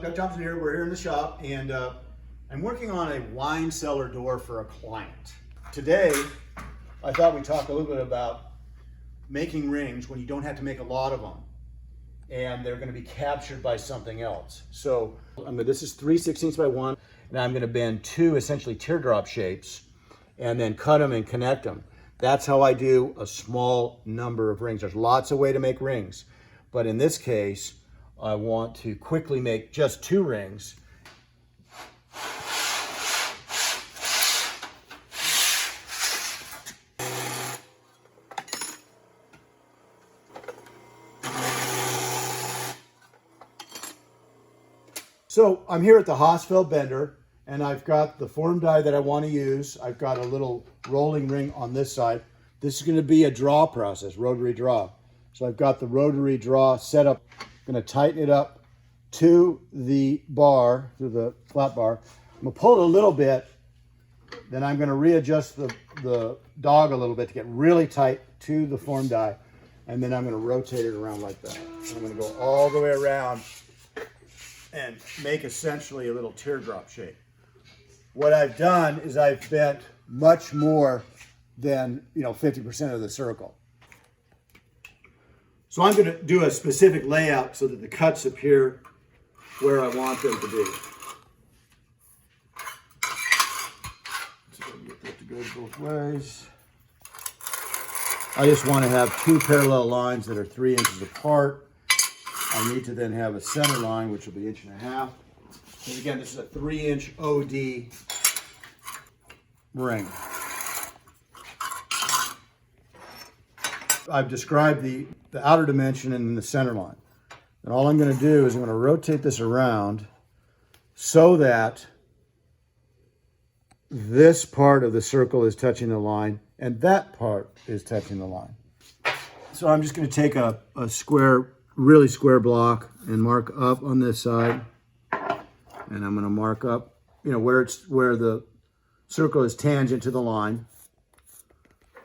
Scott Thompson here. We're here in the shop, and I'm working on a wine cellar door for a client. Today, I thought we'd talk a little bit about making rings when you don't have to make a lot of them, and they're going to be captured by something else. So this is 3/16 by 1, and I'm going to bend two essentially teardrop shapes, and then cut them and connect them. That's how I do a small number of rings. There's lots of ways to make rings, but in this case, I want to quickly make just 2 rings. So I'm here at the Hossfeld bender, and I've got the form die that I want to use. I've got a little rolling ring on this side. This is going to be a draw process, rotary draw. So I've got the rotary draw set up. I'm going to tighten it up to the bar, to the flat bar. I'm going to pull it a little bit, then I'm going to readjust the dog a little bit to get really tight to the form die, and then I'm going to rotate it around like that. I'm going to go all the way around and make essentially a little teardrop shape. What I've done is I've bent much more than 50% of the circle. So I'm going to do a specific layout so that the cuts appear where I want them to be. So get that to go both ways. I just want to have 2 parallel lines that are 3 inches apart. I need to then have a center line, which will be 1.5 inches. And again, this is a 3-inch OD ring. I've described the outer dimension and the center line. And all I'm going to do is I'm going to rotate this around so that this part of the circle is touching the line and that part is touching the line. So I'm just going to take a square, really square block and mark up on this side. And I'm going to mark up, where the circle is tangent to the line.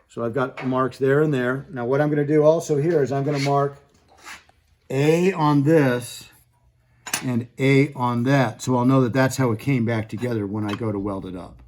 So I've got marks there and there. Now what I'm going to do also here is I'm going to mark A on this and A on that. So I'll know that that's how it came back together when I go to weld it up.